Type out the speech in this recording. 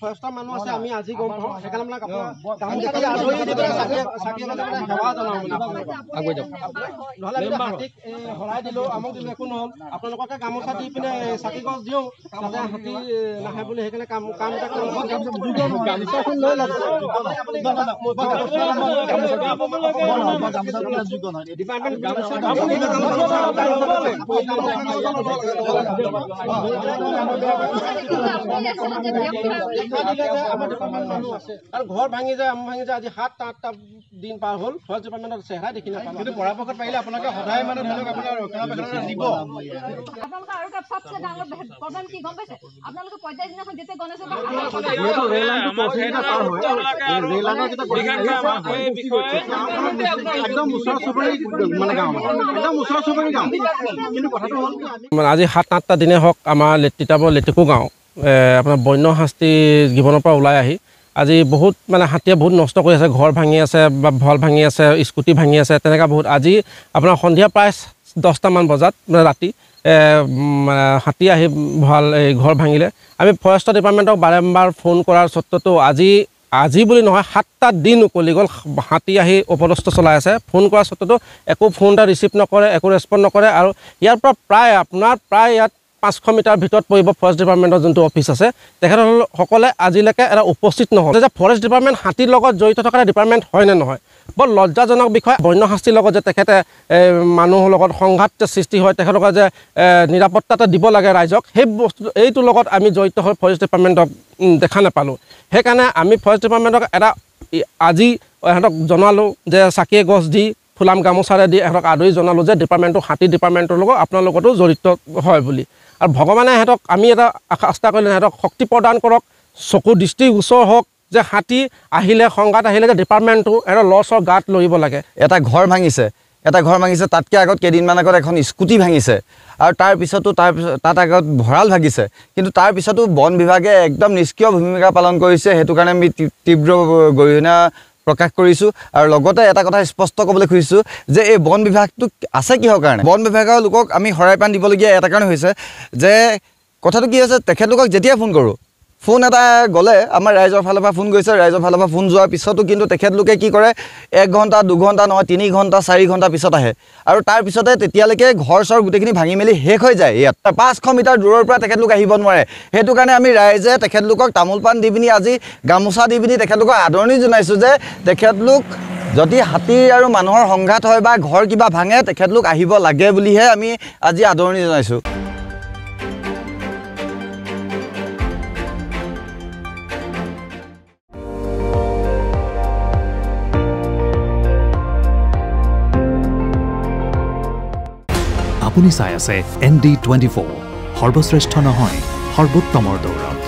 ফৰেষ্টৰ মানুহ আছে আমি আজি গম পাওঁ সেইকাৰণে হৰাই দিলো আমাক দিলো একো নহ'ল আপোনালোককে গামোচা দি পিনে চাকি গছ দিওঁ যাতে হাতী নাহে বুলি সেইকাৰণে কাম এটা গামোচাখন লৈ ঘৰ ভাঙি যায় আজি 7-8টা দিন পাৰ হ'ল ফৰেষ্ট ডিপাৰ্টমেণ্টৰ চেহেৰা দেখি নাপালোঁ কিন্তু পৰাপক্ষত পাৰিলে আপোনালোকে সদায় মানে ধৰি লওক আপোনাৰ ৰক্ষণাবেক্ষণ দিব আপোনালোকৰ আৰু এটা সবচে ডাঙৰ প্ৰব্লেম কি গম পাইছে আপোনালোকে 45 দিনাখন যেতিয়া গণেশ আজি 7-8টা দিনে হওক আমাৰ তিতাবৰ লেটেকু গাঁও আপোনাৰ বন্য শাস্তি জীৱনৰ পৰা ওলাই আহি আজি বহুত মানে হাতীয়ে বহুত নষ্ট কৰি আছে ঘৰ ভাঙি আছে বা ভল ভাঙি আছে স্কুটি ভাঙি আছে তেনেকুৱা বহুত আজি আপোনাৰ সন্ধিয়া প্ৰায় 10টামান বজাত মানে ৰাতি হাতী আহি ভাল ঘৰ ভাঙিলে আমি ফৰেষ্ট ডিপাৰ্টমেণ্টক বাৰম্বাৰ ফোন কৰাৰ স্বত্বতো আজি বুলি নহয় 7টা দিন উকলি গ'ল হাতী আহি অপদস্থ চলাই আছে ফোন কৰাৰ স্বত্বতো একো ফোন এটা ৰিচিভ নকৰে একো ৰেছপণ্ড নকৰে আৰু ইয়াৰ পৰা প্ৰায় ইয়াত 500 মিটাৰ ভিতৰত পৰিব ফৰেষ্ট ডিপাৰ্টমেণ্টৰ যোনটো অফিচ আছে তেখেতসকলে আজিলৈকে এটা উপস্থিত নহ'ল যে ফৰেষ্ট ডিপাৰ্টমেণ্ট হাতীৰ লগত জড়িত থকা ডিপাৰ্টমেণ্ট হয় নে নহয় বৰ লজ্জাজনক বিষয় বন্য শাস্তিৰ লগত যে তেখেতে মানুহৰ লগত সংঘাত সৃষ্টি হয় তেখেতলোকে যে নিৰাপত্তা এটা দিব লাগে ৰাইজক সেই বস্তু এইটোৰ লগত আমি জড়িত হৈ ফৰেষ্ট ডিপাৰ্টমেণ্টক দেখা নাপালোঁ সেইকাৰণে আমি ফৰেষ্ট ডিপাৰ্টমেণ্টক এটা আজি ইহঁতক জনালোঁ যে চাকিয়ে গছ দি ফুলাম গামোচাৰে দি ইহঁতক আদৰি জনালোঁ যে ডিপাৰ্টমেণ্টটো হাতী ডিপাৰ্টমেণ্টৰ লগত আপোনালোকতো জড়িত হয় বুলি আৰু ভগৱানে ইহঁতক আমি এটা আশা কৰিলে ইহঁতক শক্তি প্ৰদান কৰক চকু দৃষ্টি গোচৰ হওক যে হাতী আহিলে সংঘাত আহিলে যে ডিপাৰ্টমেণ্টটো এটা লছৰ গাত লৰিব লাগে এটা ঘৰ ভাঙিছে তাতকৈ আগত কেইদিনমান আগত এখন স্কুটি ভাঙিছে আৰু তাৰপিছতো তাত আগত ভঁৰাল ভাগিছে কিন্তু তাৰপিছতো বন বিভাগে একদম নিষ্ক্ৰিয় ভূমিকা পালন কৰিছে সেইটো কাৰণে আমি তীব্ৰ গৰিহণা প্ৰকাশ কৰিছোঁ আৰু লগতে এটা কথা স্পষ্ট ক'বলৈ খুজিছোঁ যে এই বন বিভাগটো আছে কিহৰ কাৰণে বন বিভাগৰ লোকক আমি শৰাই পাণ দিবলগীয়া এটা কাৰণে হৈছে যে কথাটো কি হৈছে তেখেতলোকক যেতিয়া ফোন কৰোঁ ফোন এটা গ'লে আমাৰ ৰাইজৰ ফালৰ পৰা ফোন গৈছে ৰাইজৰ ফালৰ পৰা ফোন যোৱাৰ পিছতো কিন্তু তেখেতলোকে কি কৰে 1 ঘণ্টা 2 ঘণ্টা নহয় 3 ঘণ্টা 4 ঘণ্টা পিছত আহে আৰু তাৰ পিছতে তেতিয়ালৈকে ঘৰ চৰ গোটেইখিনি ভাঙি মেলি শেষ হৈ যায় ইয়াত 500 মিটাৰ দূৰৰ পৰা তেখেতলোক আহিব নোৱাৰে সেইটো কাৰণে আমি ৰাইজে তেখেতলোকক তামোল পাণ দি পিনি আজি গামোচা দি পিনি তেখেতলোকক আদৰণি জনাইছোঁ যে তেখেতলোক যদি হাতী আৰু মানুহৰ সংঘাত হয় বা ঘৰ কিবা ভাঙে তেখেতলোক আহিব লাগে বুলিহে আমি আজি আদৰণি জনাইছোঁ আপুনি চাই আছে ND24 সৰ্বশ্ৰেষ্ঠ নহয় সৰ্বোত্তমৰ দৌৰত